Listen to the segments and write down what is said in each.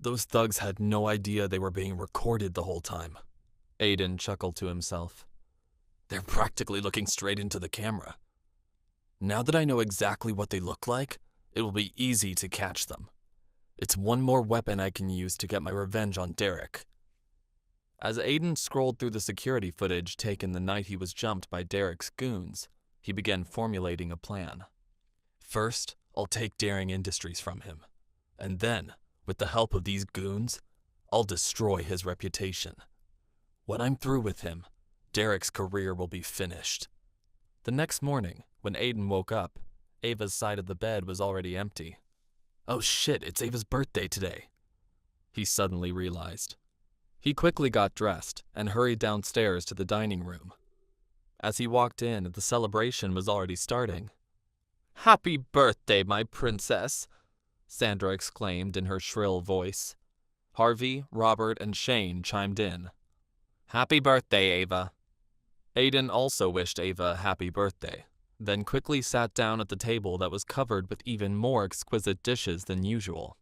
Those thugs had no idea they were being recorded the whole time. Aiden chuckled to himself. They're practically looking straight into the camera. Now that I know exactly what they look like, it will be easy to catch them. It's one more weapon I can use to get my revenge on Derek. As Aiden scrolled through the security footage taken the night he was jumped by Derek's goons, he began formulating a plan. First, I'll take Daring Industries from him. And then, with the help of these goons, I'll destroy his reputation. When I'm through with him, Derek's career will be finished. The next morning, when Aiden woke up, Ava's side of the bed was already empty. Oh shit, it's Ava's birthday today, he suddenly realized. He quickly got dressed and hurried downstairs to the dining room. As he walked in, the celebration was already starting. Happy birthday, my princess, Sandra exclaimed in her shrill voice. Harvey, Robert, and Shane chimed in. Happy birthday, Ava. Aiden also wished Ava a happy birthday, then quickly sat down at the table that was covered with even more exquisite dishes than usual.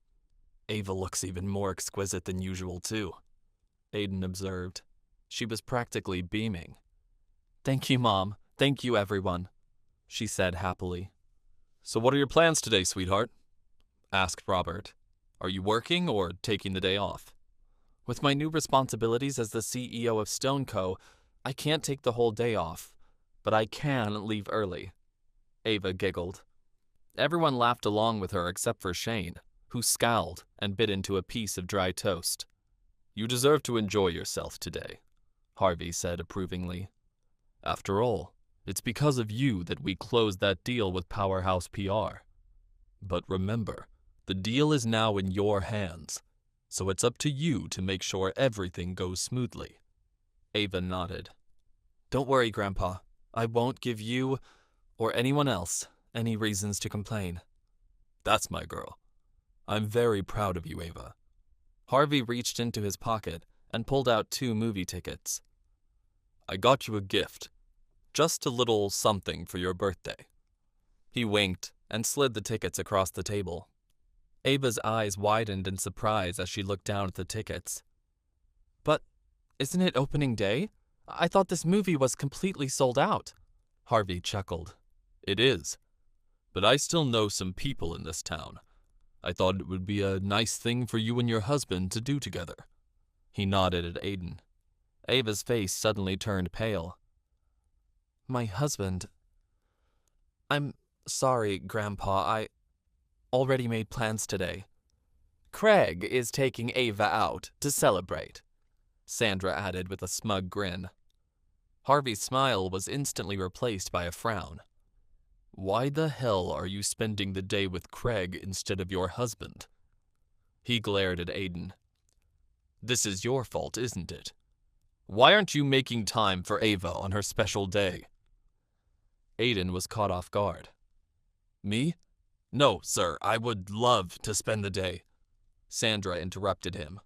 Ava looks even more exquisite than usual, too, Aiden observed. She was practically beaming. Thank you, Mom. Thank you, everyone, she said happily. So what are your plans today, sweetheart? Asked Robert. Are you working or taking the day off? With my new responsibilities as the CEO of Stone Co., I can't take the whole day off, but I can leave early. Ava giggled. Everyone laughed along with her except for Shane, who scowled and bit into a piece of dry toast. You deserve to enjoy yourself today, Harvey said approvingly. After all, it's because of you that we closed that deal with Powerhouse PR. But remember, the deal is now in your hands, so it's up to you to make sure everything goes smoothly. Ava nodded. Don't worry, Grandpa. I won't give you, or anyone else, any reasons to complain. That's my girl. I'm very proud of you, Ava. Harvey reached into his pocket and pulled out 2 movie tickets. I got you a gift. Just a little something for your birthday. He winked and slid the tickets across the table. Ava's eyes widened in surprise as she looked down at the tickets. But isn't it opening day? I thought this movie was completely sold out. Harvey chuckled. It is. But I still know some people in this town. I thought it would be a nice thing for you and your husband to do together. He nodded at Aiden. Ava's face suddenly turned pale. My husband. I'm sorry, Grandpa. I already made plans today. Craig is taking Ava out to celebrate, Sandra added with a smug grin. Harvey's smile was instantly replaced by a frown. Why the hell are you spending the day with Craig instead of your husband? He glared at Aiden. This is your fault, isn't it? Why aren't you making time for Ava on her special day? Aiden was caught off guard. Me? No, sir, I would love to spend the day. Sandra interrupted him.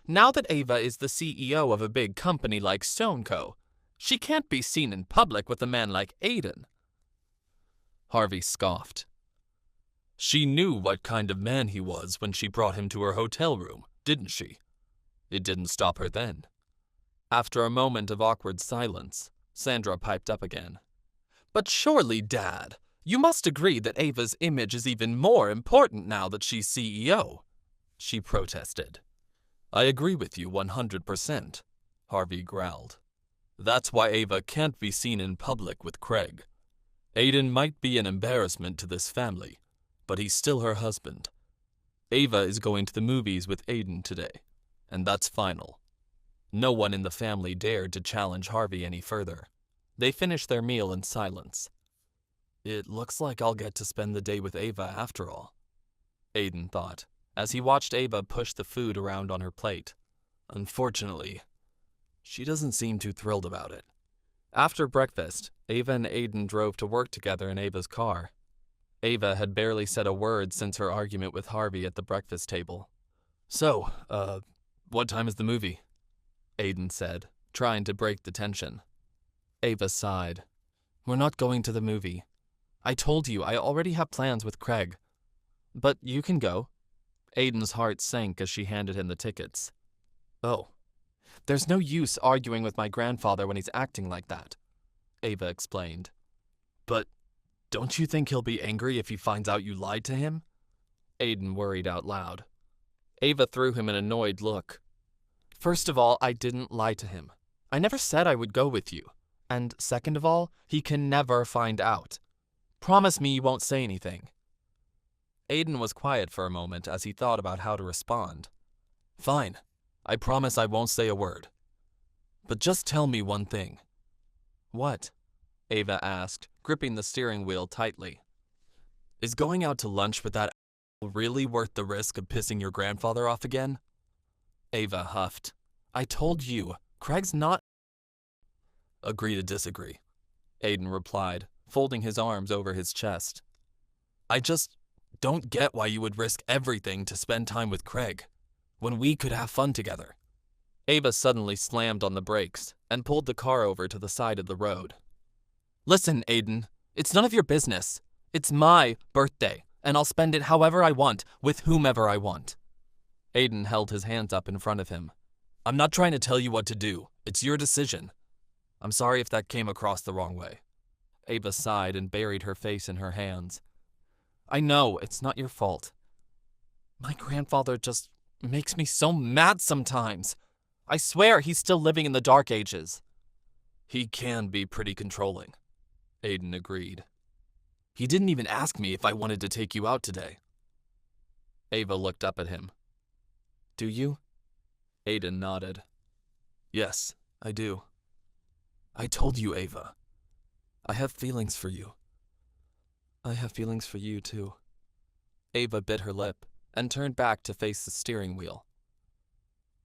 Now that Ava is the CEO of a big company like Stone Co., she can't be seen in public with a man like Aiden. Harvey scoffed. She knew what kind of man he was when she brought him to her hotel room, didn't she? It didn't stop her then. After a moment of awkward silence, Sandra piped up again. But surely, Dad, you must agree that Ava's image is even more important now that she's CEO, she protested. I agree with you 100%, Harvey growled. That's why Ava can't be seen in public with Craig. Aiden might be an embarrassment to this family, but he's still her husband. Ava is going to the movies with Aiden today, and that's final. No one in the family dared to challenge Harvey any further. They finished their meal in silence. It looks like I'll get to spend the day with Ava after all, Aiden thought, as he watched Ava push the food around on her plate. Unfortunately, she doesn't seem too thrilled about it. After breakfast, Ava and Aiden drove to work together in Ava's car. Ava had barely said a word since her argument with Harvey at the breakfast table. So, what time is the movie? Aiden said, trying to break the tension. Ava sighed. We're not going to the movie. I told you I already have plans with Craig. But you can go. Aiden's heart sank as she handed him the tickets. Oh, there's no use arguing with my grandfather when he's acting like that, Ava explained. But don't you think he'll be angry if he finds out you lied to him? Aiden worried out loud. Ava threw him an annoyed look. First of all, I didn't lie to him. I never said I would go with you. And second of all, he can never find out. Promise me you won't say anything. Aiden was quiet for a moment as he thought about how to respond. Fine. I promise I won't say a word. But just tell me one thing. What? Ava asked, gripping the steering wheel tightly. Is going out to lunch with that really worth the risk of pissing your grandfather off again? Ava huffed. I told you, Craig's not. Agree to disagree, Aiden replied, folding his arms over his chest. I just don't get why you would risk everything to spend time with Craig, when we could have fun together. Ava suddenly slammed on the brakes and pulled the car over to the side of the road. Listen, Aiden, it's none of your business. It's my birthday, and I'll spend it however I want, with whomever I want. Aiden held his hands up in front of him. I'm not trying to tell you what to do. It's your decision. I'm sorry if that came across the wrong way. Ava sighed and buried her face in her hands. I know, it's not your fault. My grandfather just makes me so mad sometimes. I swear he's still living in the dark ages. He can be pretty controlling, Aiden agreed. He didn't even ask me if I wanted to take you out today. Ava looked up at him. Do you? Aiden nodded. Yes, I do. I told you, Ava. I have feelings for you. I have feelings for you, too. Ava bit her lip and turned back to face the steering wheel.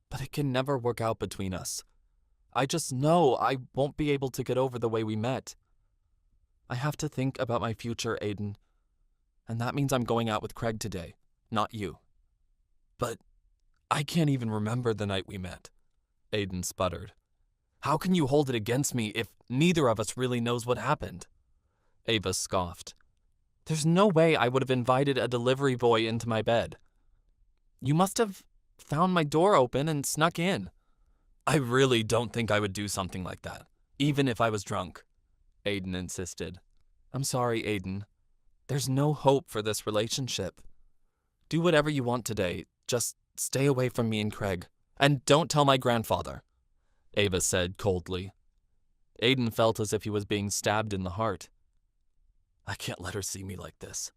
But it can never work out between us. I just know I won't be able to get over the way we met. I have to think about my future, Aiden. And that means I'm going out with Craig today, not you. But I can't even remember the night we met, Aiden sputtered. How can you hold it against me if neither of us really knows what happened? Ava scoffed. There's no way I would have invited a delivery boy into my bed. You must have found my door open and snuck in. I really don't think I would do something like that, even if I was drunk, Aiden insisted. I'm sorry, Aiden. There's no hope for this relationship. Do whatever you want today. Just stay away from me and Craig. And don't tell my grandfather, Ava said coldly. Aiden felt as if he was being stabbed in the heart. I can't let her see me like this.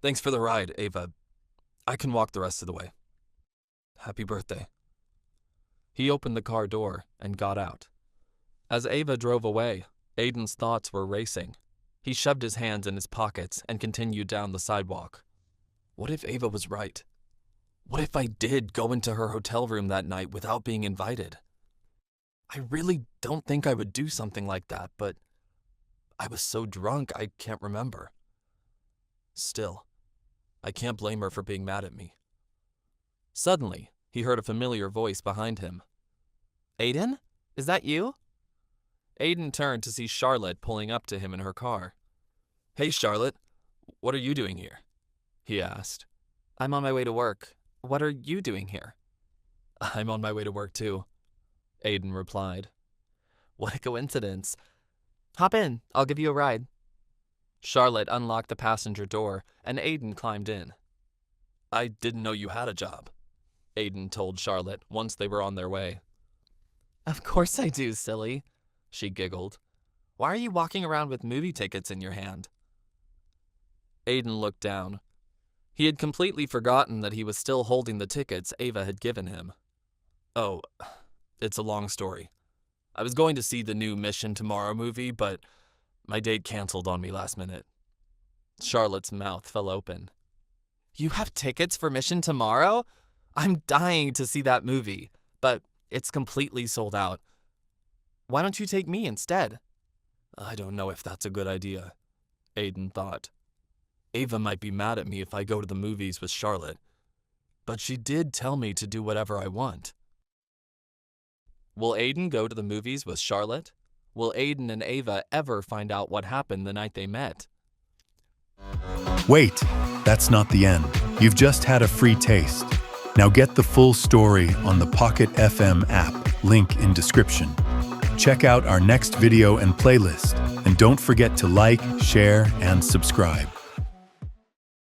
Thanks for the ride, Ava. I can walk the rest of the way. Happy birthday. He opened the car door and got out. As Ava drove away, Aiden's thoughts were racing. He shoved his hands in his pockets and continued down the sidewalk. What if Ava was right? What if I did go into her hotel room that night without being invited? I really don't think I would do something like that, but I was so drunk I can't remember. Still, I can't blame her for being mad at me. Suddenly, he heard a familiar voice behind him. Aiden? Is that you? Aiden turned to see Charlotte pulling up to him in her car. Hey, Charlotte. What are you doing here? He asked. I'm on my way to work. What are you doing here? I'm on my way to work too, Aiden replied. What a coincidence. Hop in. I'll give you a ride. Charlotte unlocked the passenger door, and Aiden climbed in. I didn't know you had a job, Aiden told Charlotte once they were on their way. Of course I do, silly, she giggled. Why are you walking around with movie tickets in your hand? Aiden looked down. He had completely forgotten that he was still holding the tickets Ava had given him. Oh, it's a long story. I was going to see the new Mission Tomorrow movie, but my date canceled on me last minute. Charlotte's mouth fell open. You have tickets for Mission Tomorrow? I'm dying to see that movie, but it's completely sold out. Why don't you take me instead? I don't know if that's a good idea, Aiden thought. Ava might be mad at me if I go to the movies with Charlotte, but she did tell me to do whatever I want. Will Aiden go to the movies with Charlotte? Will Aiden and Ava ever find out what happened the night they met? Wait, that's not the end. You've just had a free taste. Now get the full story on the Pocket FM app, link in description. Check out our next video and playlist, and don't forget to like, share, and subscribe.